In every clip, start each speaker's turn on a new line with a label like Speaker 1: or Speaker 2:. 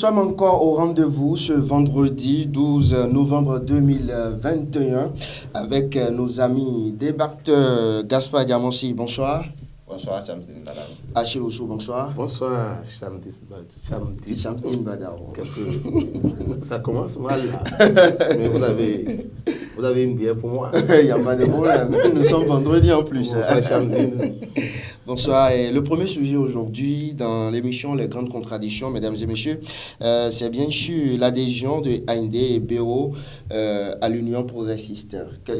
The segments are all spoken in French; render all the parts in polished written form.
Speaker 1: sommes encore au rendez-vous ce vendredi 12 novembre 2021 avec nos amis débatteurs Gaspard Diamossi, bonsoir.
Speaker 2: Bonsoir, Chamdine Badao.
Speaker 1: Achille Oussou, bonsoir.
Speaker 3: Bonsoir,
Speaker 1: Chamdine Badao.
Speaker 3: Qu'est-ce que ça commence mal là. Mais vous avez une bière pour moi.
Speaker 1: Il n'y a pas de problème. Nous sommes vendredi en plus.
Speaker 3: Bonsoir, Chamdine.
Speaker 1: Bonsoir. Et le premier sujet aujourd'hui dans l'émission Les Grandes Contradictions, mesdames et messieurs, c'est bien sûr l'adhésion de AND et BO à l'Union progressiste.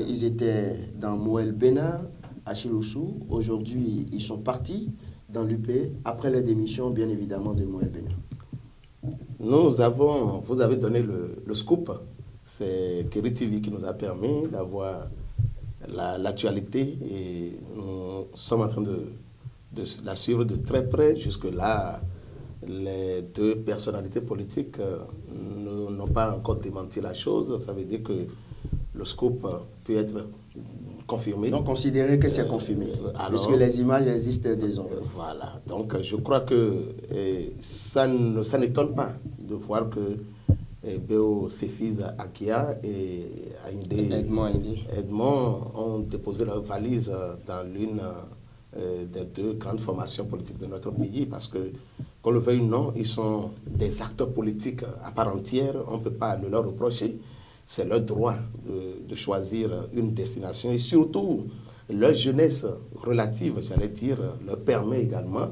Speaker 1: Ils étaient dans Moël Bénin, Achille Oussou. Aujourd'hui, ils sont partis dans l'UP après la démission, bien évidemment, de Moël Bénin.
Speaker 3: Vous avez donné le scoop. C'est Kéri TV qui nous a permis d'avoir l'actualité et nous sommes en train de la suivre de très près. Jusque-là, les deux personnalités politiques n'ont pas encore démenti la chose. Ça veut dire que le scoop peut être confirmé.
Speaker 1: Donc, considérez que c'est confirmé, puisque les images existent désormais.
Speaker 3: Voilà. Donc, je crois que ça n'étonne pas de voir que BO Cephise Akia et Edmond ont déposé leur valise dans l'une des deux grandes formations politiques de notre pays, parce que, qu'on le veuille ou non, ils sont des acteurs politiques à part entière. On ne peut pas le leur reprocher. C'est leur droit de choisir une destination, et surtout leur jeunesse relative, j'allais dire, leur permet également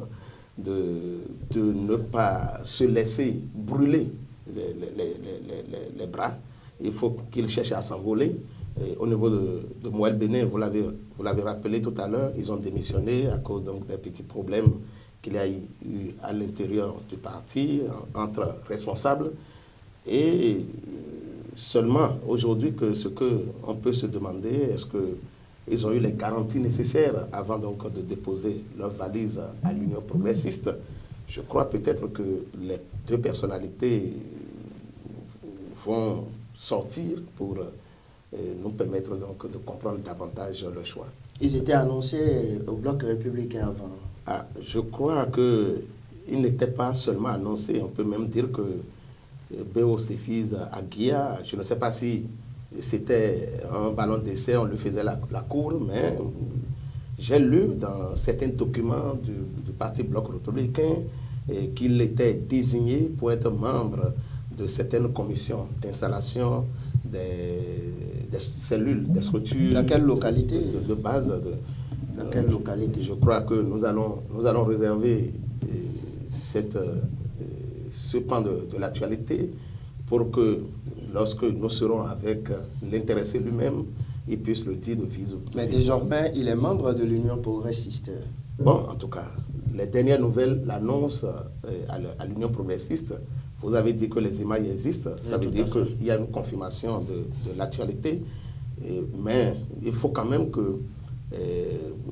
Speaker 3: de ne pas se laisser brûler les bras. Il faut qu'ils cherchent à s'envoler. Au niveau de Moël Bénin, vous l'avez rappelé tout à l'heure, ils ont démissionné à cause donc, des petits problèmes qu'il y a eu à l'intérieur du parti, entre responsables. Et seulement aujourd'hui, ce qu'on peut se demander, est-ce qu'ils ont eu les garanties nécessaires avant donc de déposer leur valise à l'Union progressiste? Je crois peut-être que les deux personnalités vont sortir pour nous permettre donc de comprendre davantage le choix.
Speaker 1: Ils étaient annoncés au Bloc républicain avant.
Speaker 3: Ah, je crois qu'ils n'étaient pas seulement annoncés. On peut même dire que BO Cephise Akia, je ne sais pas si c'était un ballon d'essai, on lui faisait la cour, mais j'ai lu dans certains documents du Parti Bloc républicain qu'il était désigné pour être membre de certaines commissions d'installation des cellules, des structures.
Speaker 1: Dans quelle localité
Speaker 3: de base.
Speaker 1: Dans quelle localité?
Speaker 3: Je crois que nous allons réserver ce pan de l'actualité pour que lorsque nous serons avec l'intéressé lui-même, il puisse le dire de visu.
Speaker 1: Mais désormais, il est membre de l'Union progressiste.
Speaker 3: Bon, en tout cas, les dernières nouvelles l'annoncent à l'Union progressiste. Vous avez dit que les images existent, ça veut dire qu'il y a une confirmation de l'actualité. Mais il faut quand même que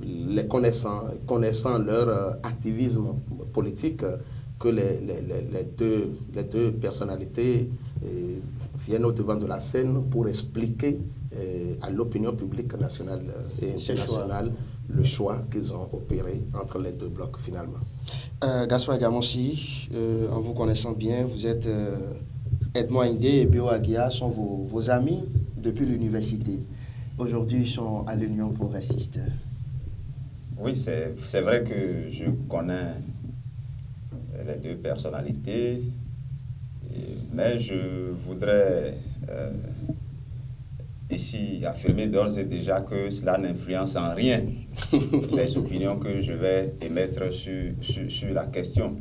Speaker 3: les connaissant leur activisme politique, que les deux personnalités viennent au devant de la scène pour expliquer à l'opinion publique nationale et internationale le choix qu'ils ont opéré entre les deux blocs finalement.
Speaker 1: Gaspard Diamossi, en vous connaissant bien, vous êtes Edmond Indé et BO Akia sont vos amis depuis l'université. Aujourd'hui, ils sont à l'Union progressiste.
Speaker 2: Oui, c'est vrai que je connais les deux personnalités, mais je voudrais ici affirmer d'ores et déjà que cela n'influence en rien les opinions que je vais émettre sur la question.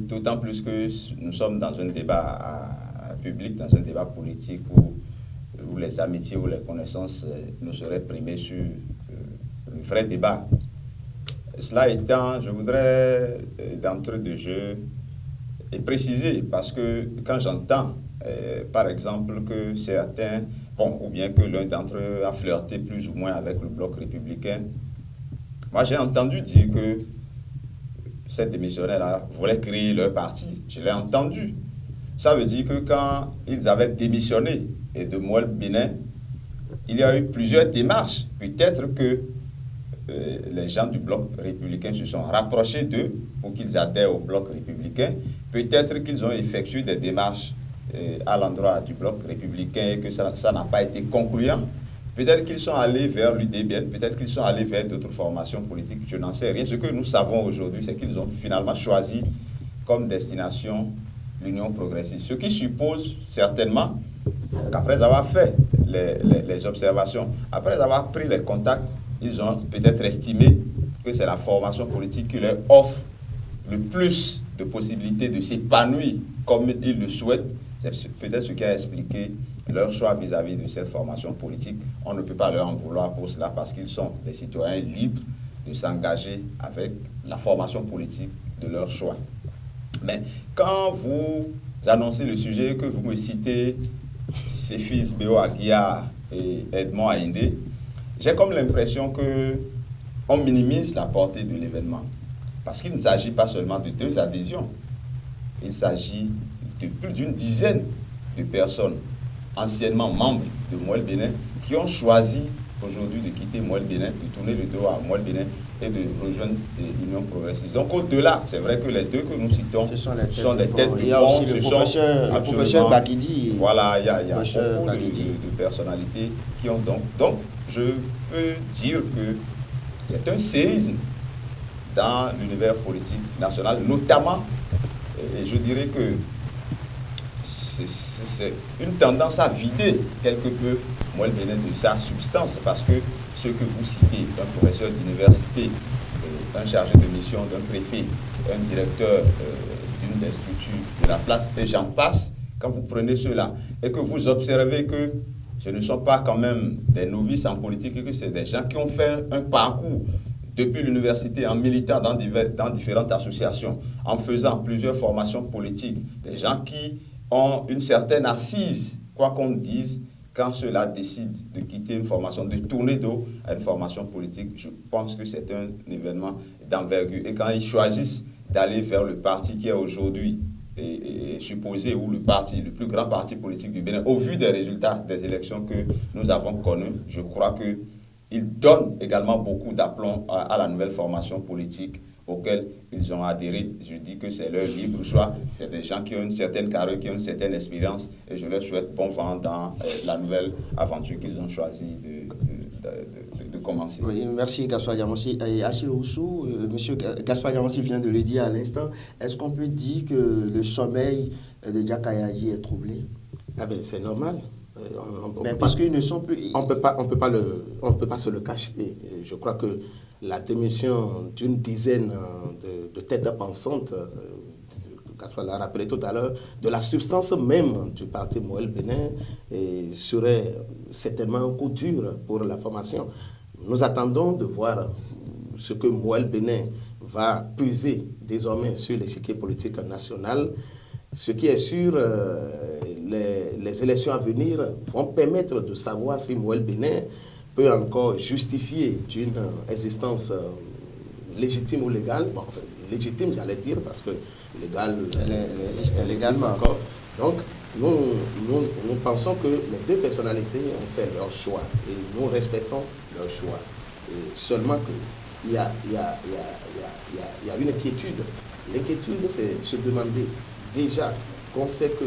Speaker 2: D'autant plus que nous sommes dans un débat public, dans un débat politique où les amitiés ou les connaissances nous seraient primées sur le vrai débat. Cela étant, je voudrais d'entrée de jeu préciser, parce que quand j'entends par exemple que certains, ou bien que l'un d'entre eux a flirté plus ou moins avec le Bloc républicain, moi j'ai entendu dire que ces démissionnaires-là voulaient créer leur parti. Je l'ai entendu. Ça veut dire que quand ils avaient démissionné de Moël Bénin, il y a eu plusieurs démarches. Peut-être que les gens du Bloc républicain se sont rapprochés d'eux pour qu'ils adhèrent au Bloc républicain. peut-être qu'ils ont effectué des démarches à l'endroit du bloc républicain et que ça n'a pas été concluant. Peut-être qu'ils sont allés vers l'UDBN, peut-être qu'ils sont allés vers d'autres formations politiques, je n'en sais rien. Ce que nous savons aujourd'hui, c'est qu'ils ont finalement choisi comme destination l'Union progressiste. Ce qui suppose certainement qu'après avoir fait les observations, après avoir pris les contacts, ils ont peut-être estimé que c'est la formation politique qui leur offre le plus de possibilités de s'épanouir comme ils le souhaitent. C'est peut-être ce qui a expliqué leur choix vis-à-vis de cette formation politique. On ne peut pas leur en vouloir pour cela parce qu'ils sont des citoyens libres de s'engager avec la formation politique de leur choix. Mais quand vous annoncez le sujet, que vous me citez ses fils Béo Aguiar et Edmond Aïndé, j'ai comme l'impression qu'on minimise la portée de l'événement. Parce qu'il ne s'agit pas seulement de 2 adhésions, il s'agit de plus d'une dizaine de personnes anciennement membres de Moël Bénin qui ont choisi aujourd'hui de quitter Moël Bénin, de tourner le dos à Moël Bénin et de rejoindre l'Union progressiste. Donc au-delà, c'est vrai que les 2 que nous citons sont des têtes de pont.
Speaker 1: Il y a aussi le professeur Baguidi.
Speaker 2: Voilà, il y a beaucoup de personnalités qui ont donc je peux dire que c'est un séisme dans l'univers politique national, notamment, et je dirais que c'est une tendance à vider quelque peu Moël Bénin de sa substance, parce que ce que vous citez, un professeur d'université, un chargé de mission d'un préfet, un directeur d'une des structures de la place, et j'en passe, quand vous prenez cela et que vous observez que ce ne sont pas quand même des novices en politique, et que c'est des gens qui ont fait un parcours depuis l'université en militant dans différentes associations, en faisant plusieurs formations politiques, des gens qui ont une certaine assise, quoi qu'on dise, quand ceux-là décident de quitter une formation, de tourner dos à une formation politique, je pense que c'est un événement d'envergure. Et quand ils choisissent d'aller vers le parti qui est aujourd'hui supposé, ou le plus grand parti politique du Bénin, au vu des résultats des élections que nous avons connues, je crois qu'ils donnent également beaucoup d'aplomb à la nouvelle formation politique auxquels ils ont adhéré. Je dis que c'est leur libre choix. C'est des gens qui ont une certaine carrure, qui ont une certaine expérience, et je leur souhaite bon vent dans la nouvelle aventure qu'ils ont choisi de commencer.
Speaker 1: Oui, merci Gaspard Diamansi. Achille Oussou, monsieur Gaspard Diamansi vient de le dire à l'instant. Est-ce qu'on peut dire que le sommeil de Dia Kayadji est troublé?
Speaker 3: Ah ben, c'est normal.
Speaker 1: Mais parce qu'ils ne sont plus...
Speaker 3: On ne peut pas se le cacher. Je crois que la démission d'une dizaine de têtes pensantes, Gaspard l'a rappelé tout à l'heure, de la substance même du parti Moël Bénin, serait certainement un coup dur pour la formation. Nous attendons de voir ce que Moël Bénin va peser désormais sur l'échiquier politique national. Ce qui est sûr, les élections à venir vont permettre de savoir si Moël Bénin peut encore justifier d'une existence légitime ou légale. Bon, enfin, légitime, j'allais dire, parce que légal, elle existe encore. Donc, nous pensons que les 2 personnalités ont fait leur choix et nous respectons leur choix. Et seulement qu'il y a une inquiétude. L'inquiétude, c'est se demander déjà qu'on sait que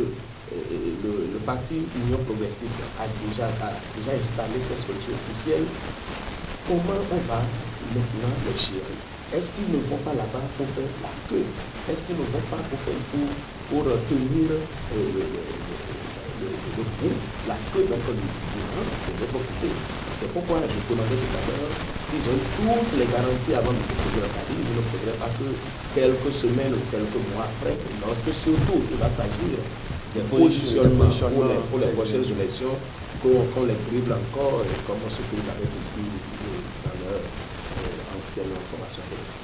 Speaker 3: le parti Union progressiste a déjà installé ses structures officielles. Comment on va maintenant les gérer? Est-ce qu'ils ne vont pas là-bas pour faire la queue? Est-ce qu'ils ne vont pas pour tenir le bout, la queue donc, du rang de l'autre côté? C'est pourquoi je demandais tout à l'heure, s'ils ont toutes les garanties avant de déposer leur cavalier, il ne faudrait pas que quelques semaines ou quelques mois après, lorsque surtout il va s'agir des positionnements pour les prochaines élections, qu'on les dribble encore, comme ce que vous avez vécu dans leur ancienne formation politique.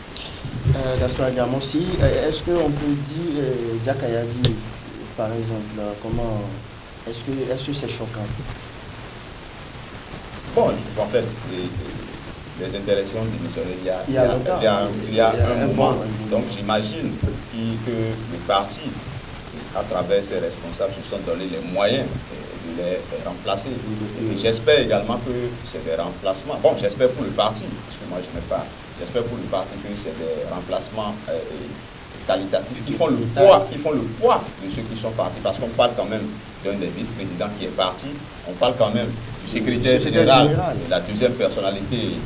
Speaker 1: Gaspard Diamansi, est-ce qu'on peut dire, Dia Kayadji, par exemple, est-ce que c'est choquant?
Speaker 2: Bon, en fait, les interactions démissionnaires, il y a un moment. Donc j'imagine que le parti, à travers ses responsables, se sont donné les moyens de les remplacer. Et j'espère également que c'est des remplacements. Bon, j'espère pour le parti, parce que moi je n'ai pas. J'espère pour le parti que c'est des remplacements qualitatifs qui font le poids de ceux qui sont partis. Parce qu'on parle quand même d'un des vice-présidents qui est parti, on parle quand même du secrétaire général, la deuxième personnalité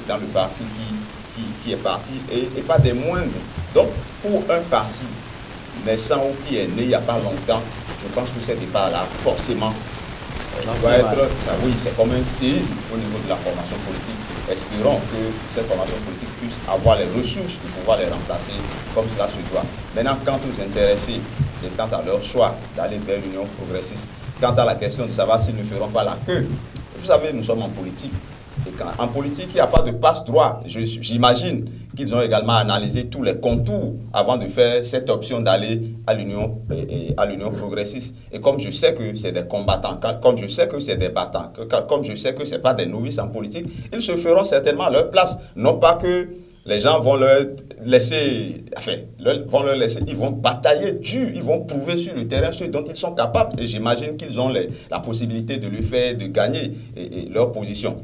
Speaker 2: dans le parti qui est parti, et pas des moindres. Donc, pour un parti naissant ou qui est né il n'y a pas longtemps, je pense que ces départs-là, forcément, oui, c'est comme un séisme au niveau de la formation politique. Espérons que cette formation politique puisse avoir les ressources de pouvoir les remplacer comme cela se doit. Maintenant, quant aux intéressés et quant à leur choix d'aller vers l'Union progressiste, quant à la question de savoir s'ils ne feront pas la queue, vous savez, nous sommes en politique. Et en politique, il n'y a pas de passe-droit. J'imagine qu'ils ont également analysé tous les contours avant de faire cette option d'aller à l'Union progressiste. Et comme je sais que c'est des combattants, comme je sais que c'est des battants, comme je sais que ce n'est pas des novices en politique, ils se feront certainement à leur place. Non pas que les gens vont leur laisser, ils vont batailler dur, ils vont prouver sur le terrain ce dont ils sont capables. Et j'imagine qu'ils ont la possibilité de le faire, de gagner leur position.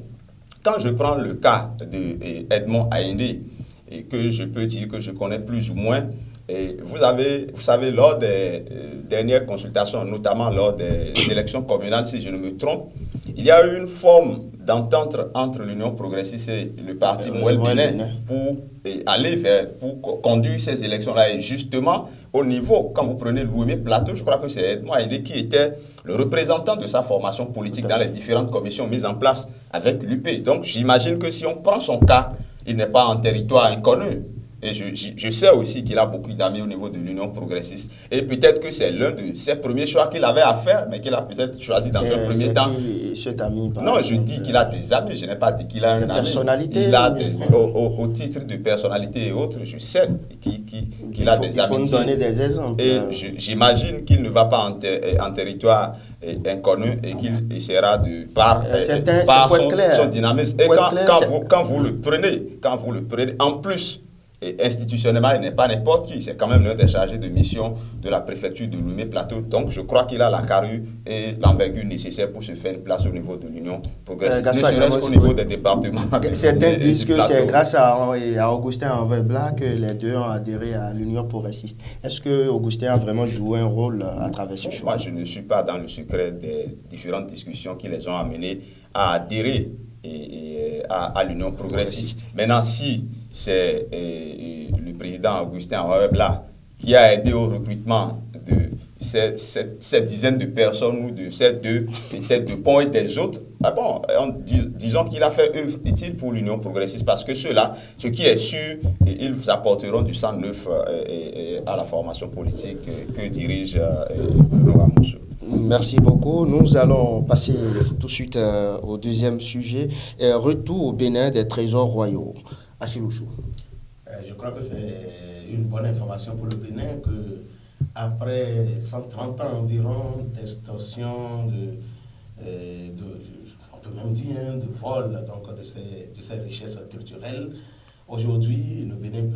Speaker 2: Quand je prends le cas d'Edmond Ayindé, et que je peux dire que je connais plus ou moins, et vous savez, lors des dernières consultations, notamment lors des élections communales, si je ne me trompe, il y a eu une forme d'entente entre l'Union progressiste et le parti Mouel Bénin pour conduire ces élections-là. Et justement, au niveau, quand vous prenez Louémé Plateau, je crois que c'est Edmond Ayindé qui était le représentant de sa formation politique dans les différentes commissions mises en place avec l'UP. Donc j'imagine que si on prend son cas, il n'est pas en territoire inconnu. Et je sais aussi qu'il a beaucoup d'amis au niveau de l'Union progressiste. Et peut-être que c'est l'un de ses premiers choix qu'il avait à faire, mais qu'il a peut-être choisi dans un premier temps.
Speaker 1: Cet ami,
Speaker 2: non, je dis qu'il a des amis. Je n'ai pas dit qu'il a un ami.
Speaker 1: Personnalité.
Speaker 2: Il a au titre de personnalité et autres, je sais qu'il a des amis.
Speaker 1: Il faut nous donner des exemples.
Speaker 2: Et j'imagine qu'il ne va pas en territoire inconnu et qu'il essaiera de par son dynamisme. Et quand vous le prenez, en plus, et institutionnellement, il n'est pas n'importe qui. C'est quand même l'un des chargés de mission de la préfecture de Louémé Plateau. Donc, je crois qu'il a la carrure et l'envergure nécessaire pour se faire une place au niveau de l'Union progressiste. Ne serait-ce qu'au niveau des départements.
Speaker 1: Certains disent que c'est grâce à Augustin Envebla que les deux ont adhéré à l'Union progressiste. Est-ce que Augustin a vraiment joué un rôle à travers ce choix?
Speaker 2: Moi, je ne suis pas dans le secret des différentes discussions qui les ont amenés à adhérer à l'Union progressiste. Maintenant, si c'est le président Augustin Envebla qui a aidé au recrutement de cette dizaine de personnes ou de ces deux têtes de pont et des autres, disons qu'il a fait œuvre utile pour l'Union progressiste parce que ceux-là, ce qui est sûr, ils apporteront du sang neuf à la formation politique que dirige Bruno Ramousso.
Speaker 1: Merci beaucoup. Nous allons passer tout de suite au deuxième sujet. Retour au Bénin des trésors royaux. Achiloussou.
Speaker 3: Je crois que c'est une bonne information pour le Bénin que après 130 ans environ d'extorsion, on peut même dire de vol donc, de ces richesses culturelles, aujourd'hui le Bénin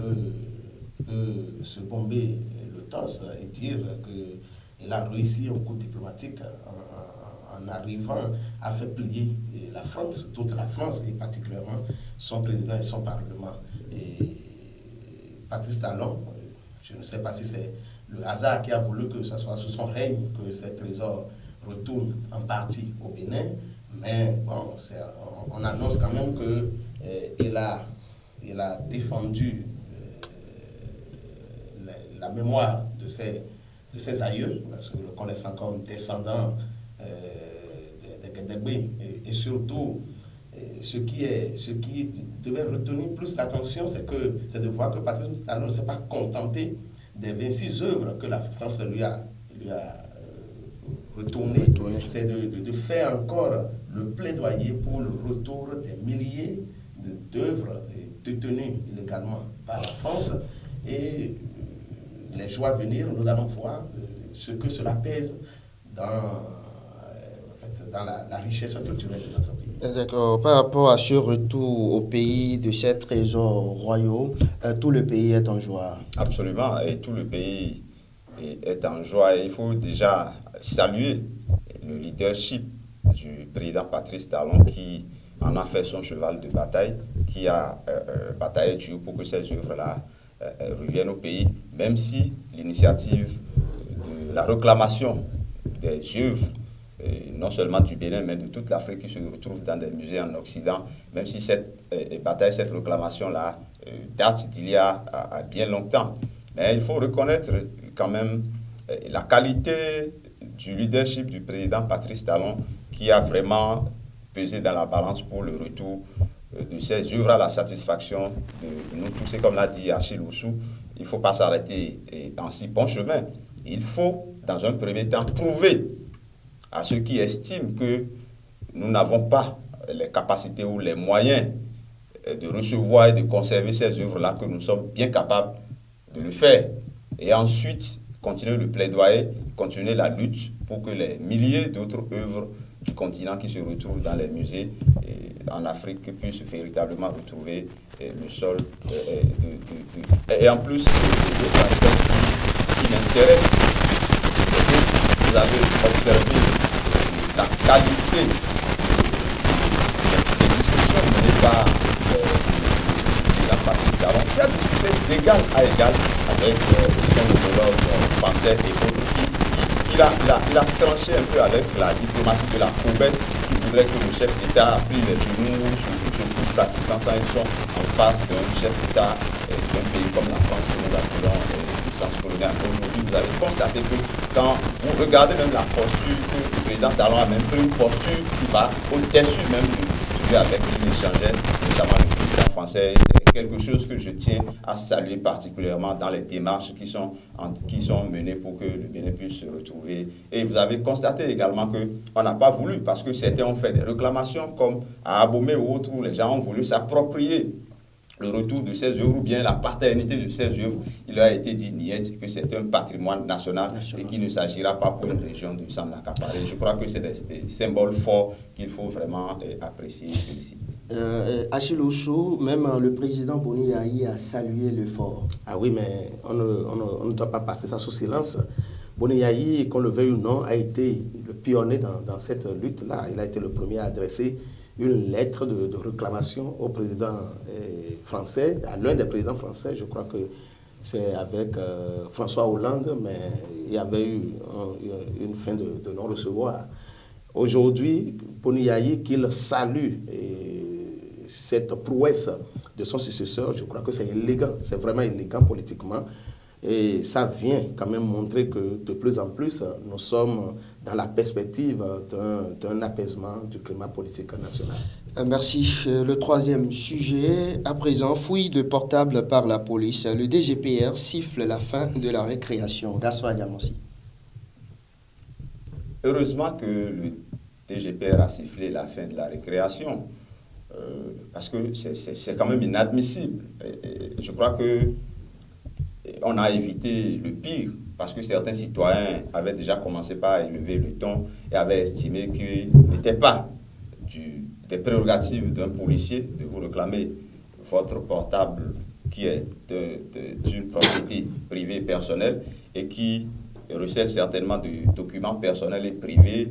Speaker 3: peut se bomber le torse et dire qu'il a réussi un coup diplomatique en arrivant à faire plier la France, toute la France et particulièrement son président et son parlement. Et Patrice Talon, je ne sais pas si c'est le hasard qui a voulu que ce soit sous son règne que ces trésors retournent en partie au Bénin, mais bon, on annonce quand même qu'il a défendu la mémoire de ses aïeux, parce que le connaissant comme descendant de Guédégbé, et surtout ce qui devait retenir plus l'attention, c'est de voir que Patrice Talon ne s'est pas contenté des 26 œuvres que la France lui a retournées. C'est de faire encore le plaidoyer pour le retour des milliers d'œuvres détenues illégalement par la France. Et les jours à venir, nous allons voir ce que cela pèse dans la richesse culturelle de notre pays.
Speaker 1: D'accord. Par rapport à ce retour au pays de ces trésors royaux, tout le pays est en joie.
Speaker 2: Absolument, et tout le pays est en joie. Et il faut déjà saluer le leadership du président Patrice Talon qui en a fait son cheval de bataille, qui a bataillé dur pour que ces œuvres-là reviennent au pays, même si l'initiative de la réclamation des œuvres, non seulement du Bénin, mais de toute l'Afrique qui se retrouve dans des musées en Occident, même si cette bataille, cette réclamation-là date d'il y a bien longtemps. Mais il faut reconnaître quand même la qualité du leadership du président Patrice Talon qui a vraiment pesé dans la balance pour le retour de ces œuvres à la satisfaction de nous tous. Et comme l'a dit Achille Oussou, il ne faut pas s'arrêter en si bon chemin. Il faut, dans un premier temps, prouver à ceux qui estiment que nous n'avons pas les capacités ou les moyens de recevoir et de conserver ces œuvres-là, que nous sommes bien capables de le faire. Et ensuite, continuer le plaidoyer, continuer la lutte pour que les milliers d'autres œuvres du continent qui se retrouvent dans les musées en Afrique puissent véritablement retrouver le sol. Et en plus, l'autre aspect qui m'intéresse, c'est que vous avez observé la qualité des discussions menées par le président Patrice Talon, qui a discuté d'égal à égal avec son homologue français et autres. Il a tranché un peu avec la diplomatie de la courbette qui voudrait que le chef d'État plie les genoux, surtout se couche pratiquement quand ils sont en face d'un chef d'État d'un pays comme la France que nous appelons puissance coloniale. Aujourd'hui, vous avez constaté que quand vous regardez même la posture que le président Talon a même pris une posture qui va au-dessus même de celui avec qui il échangeait, notamment le président français. C'est quelque chose que je tiens à saluer particulièrement dans les démarches qui sont menées pour que le Bénin puisse se retrouver. Et vous avez constaté également qu'on n'a pas voulu, parce que certains ont fait des réclamations comme à Abomey ou autres, où les gens ont voulu s'approprier le retour de ces œuvres ou bien la paternité de ces œuvres. Il a été dit que c'est un patrimoine national et qu'il ne s'agira pas pour une région de s'en accaparer. Je crois que c'est des symboles forts qu'il faut vraiment apprécier et féliciter.
Speaker 1: Achille Oussou, même le président Boni Yayi a salué l'effort.
Speaker 3: Ah oui, mais on ne doit pas passer ça sous silence. Boni Yayi, qu'on le veuille ou non, a été le pionnier dans cette lutte-là. Il a été le premier à adresser une lettre de réclamation au président français, à l'un des présidents français. Je crois que c'est avec François Hollande, mais il y avait eu une fin de non-recevoir. Aujourd'hui, Boni Yayi, qu'il salue cette prouesse de son successeur, je crois que c'est élégant, c'est vraiment élégant politiquement. Et ça vient quand même montrer que de plus en plus, nous sommes dans la perspective d'un apaisement du climat politique national.
Speaker 1: Merci. Le troisième sujet, à présent, fouille de portables par la police. Le DGPR siffle la fin de la récréation. Gaspard Diamonsi.
Speaker 2: Heureusement que le DGPR a sifflé la fin de la récréation, parce que c'est quand même inadmissible. Et je crois que on a évité le pire, parce que certains citoyens avaient déjà commencé par élever le ton et avaient estimé qu'il n'était pas des prérogatives d'un policier de vous réclamer votre portable qui est d'une propriété privée personnelle et qui recèle certainement de documents personnels et privés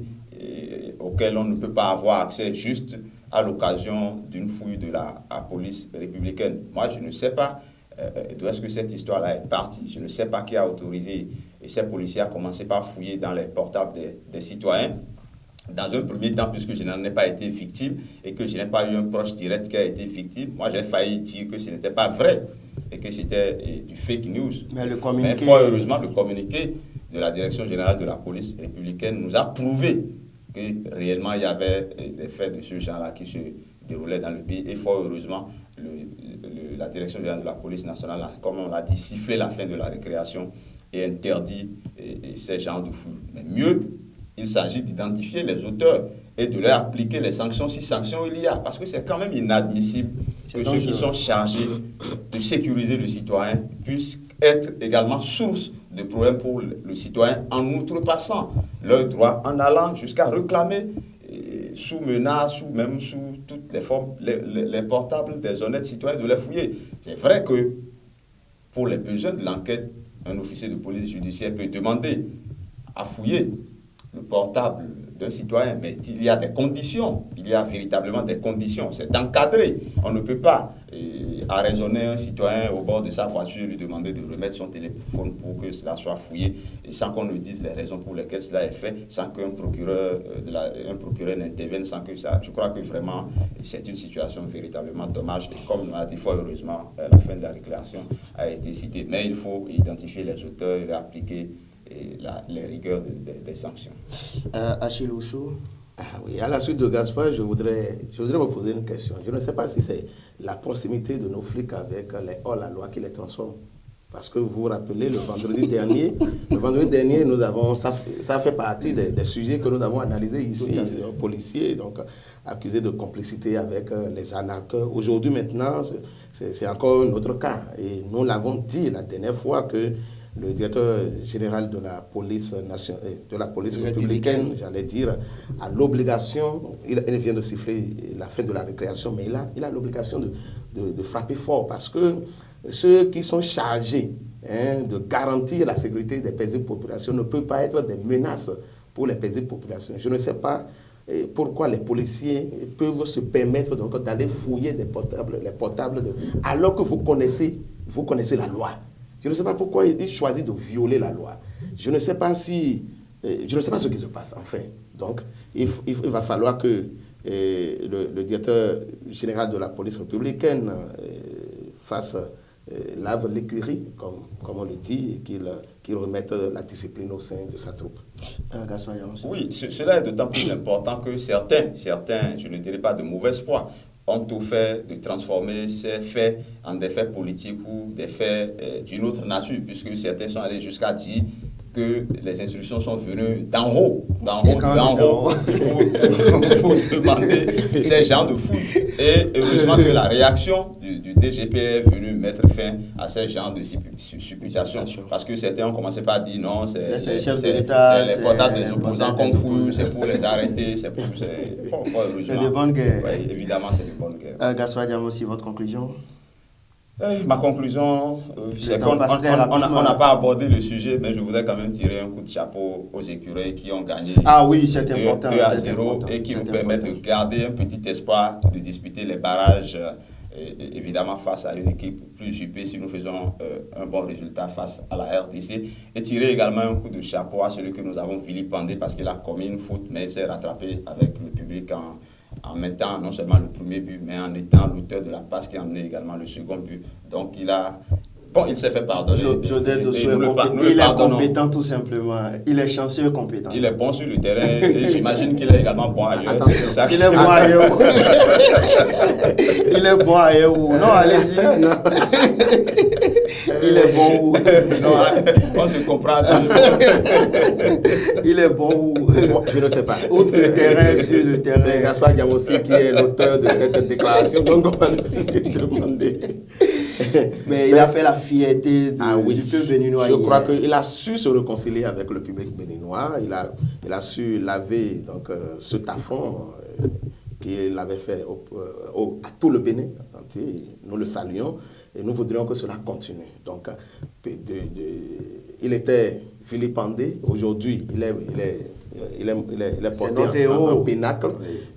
Speaker 2: auxquels on ne peut pas avoir accès juste à l'occasion d'une fouille de la police républicaine. Moi, je ne sais pas d'où est-ce que cette histoire-là est partie. Je ne sais pas qui a autorisé et ces policiers à commencer par fouiller dans les portables des citoyens. Dans un premier temps, puisque je n'en ai pas été victime et que je n'ai pas eu un proche direct qui a été victime, moi j'ai failli dire que ce n'était pas vrai et que c'était du fake news. Mais fort heureusement, le communiqué de la Direction générale de la police républicaine nous a prouvé que réellement il y avait des faits de ce genre-là qui se déroulaient dans le pays. Et fort heureusement, la Direction générale de la police nationale, comme on l'a dit, sifflé la fin de la récréation et interdit ces genres de fouilles. Mais mieux, il s'agit d'identifier les auteurs et de leur appliquer les sanctions, si sanctions il y a. Parce que c'est quand même inadmissible que ceux qui sont chargés de sécuriser le citoyen puissent être également source de problèmes pour le citoyen en outrepassant leurs droits, en allant jusqu'à réclamer sous menace ou même sous toutes les formes, les portables des honnêtes citoyens, de les fouiller. C'est vrai que pour les besoins de l'enquête, un officier de police judiciaire peut demander à fouiller le portable d'un citoyen, mais il y a des conditions, il y a véritablement des conditions, c'est encadré. On ne peut pas arraisonner un citoyen au bord de sa voiture, lui demander de remettre son téléphone pour que cela soit fouillé, et sans qu'on ne dise les raisons pour lesquelles cela est fait, sans qu'un procureur, n'intervienne, sans que ça... Je crois que vraiment, c'est une situation véritablement dommage. Et comme on a dit fort heureusement, la fin de la récréation a été citée. Mais il faut identifier les auteurs et appliquer les rigueurs des sanctions.
Speaker 1: Achille Oussou.
Speaker 3: Oui, à la suite de Gaspard, je voudrais me poser une question. Je ne sais pas si c'est la proximité de nos flics avec les hors-la-loi qui les transforme. Parce que vous vous rappelez, le vendredi dernier, nous avons, ça fait partie des sujets que nous avons analysés ici, les policiers, donc accusés de complicité avec les anarcheurs. Aujourd'hui, maintenant, c'est encore un autre cas. Et nous l'avons dit la dernière fois que le directeur général de la police républicaine, j'allais dire, a l'obligation, il vient de siffler la fin de la récréation, mais il a l'obligation de frapper fort parce que ceux qui sont chargés de garantir la sécurité des paisibles populations ne peuvent pas être des menaces pour les paisibles populations. Je ne sais pas pourquoi les policiers peuvent se permettre donc d'aller fouiller les portables alors que vous connaissez la loi. Je ne sais pas pourquoi il choisit de violer la loi. Je ne sais pas ce qui se passe, enfin. Donc, il va falloir que le directeur général de la police républicaine lave l'écurie, comme on le dit, et qu'il remette la discipline au sein de sa troupe.
Speaker 2: Oui, cela est d'autant plus important que certains, je ne dirais pas de mauvaise foi, ont tout fait de transformer ces faits en des faits politiques ou des faits d'une autre nature, puisque certains sont allés jusqu'à dire que les instructions sont venues d'en haut pour demander ces gens de fou. Et heureusement que la réaction du DGP est venue mettre fin à ces genres de supputations. Parce que certains ont commencé par dire non, c'est les portables des opposants qu'on fouille, c'est pour les arrêter, c'est
Speaker 1: de bonne guerre.
Speaker 2: Oui, évidemment, c'est de bonne guerre.
Speaker 1: Gaspard Diamo, aussi, votre conclusion?
Speaker 2: Ma conclusion, c'est qu'on n'a pas abordé le sujet, mais je voudrais quand même tirer un coup de chapeau aux écureuils qui ont gagné 2-0 et qui nous permettent de garder un petit espoir de disputer les barrages, évidemment face à une équipe plus jupée si nous faisons un bon résultat face à la RDC. Et tirer également un coup de chapeau à celui que nous avons vilipendé parce qu'il a commis une faute, mais il s'est rattrapé avec le public en mettant non seulement le premier but, mais en étant l'auteur de la passe qui a amené également le second but. Donc il s'est fait pardonner.
Speaker 1: Il est compétent tout simplement. Il est chanceux et compétent.
Speaker 2: Il est bon sur le terrain et j'imagine qu'il est également bon ailleurs.
Speaker 1: Il est bon ailleurs. Il est bon ailleurs. Non, allez-y. Il est bon où?
Speaker 2: On se comprend.
Speaker 1: Il est bon où?
Speaker 3: Je ne sais pas.
Speaker 1: Outre le terrain, sur le terrain.
Speaker 3: C'est Gaspard Diamo aussi qui est l'auteur de cette déclaration. Donc on va lui demander.
Speaker 1: Mais il a fait la fierté du peuple béninois.
Speaker 3: Je crois qu'il a su se réconcilier avec le public béninois. Il a su laver donc, ce affront qu'il avait fait à tout le Bénin entier. Nous le saluons et nous voudrions que cela continue. Donc, il était vilipendé. Aujourd'hui, il est porté en pinacle.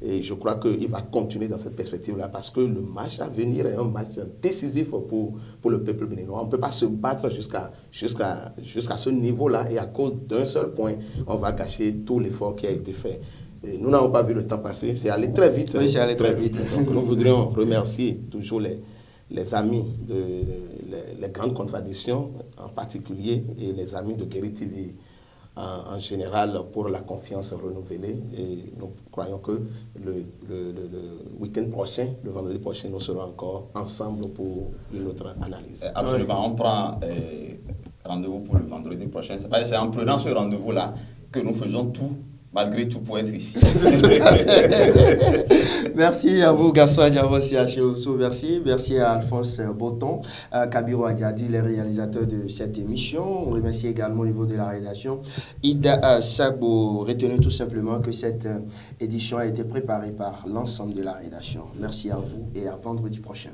Speaker 3: Et je crois qu'il va continuer dans cette perspective-là parce que le match à venir est un match décisif pour le peuple béninois. On ne peut pas se battre jusqu'à ce niveau-là et à cause d'un seul point, on va gâcher tout l'effort qui a été fait. Et nous n'avons pas vu le temps passer, c'est allé très vite.
Speaker 1: Oui, c'est allé très vite.
Speaker 3: Donc nous voudrions remercier toujours les amis les grandes contradictions en particulier et les amis de Guéry TV en général pour la confiance renouvelée. Et nous croyons que le week-end prochain, le vendredi prochain, nous serons encore ensemble pour une autre analyse.
Speaker 2: Absolument, on prend rendez-vous pour le vendredi prochain. C'est en prenant ce rendez-vous-là que nous faisons tout, malgré tout, pour être ici.
Speaker 1: Merci à vous, Gaspard Diamo, Achille Oussou. Merci à Alphonse Boton, Kabiru Adiadi, les réalisateurs de cette émission. On remercie également au niveau de la rédaction Ida Sabo. Retenez tout simplement que cette édition a été préparée par l'ensemble de la rédaction. Merci à vous et à vendredi prochain.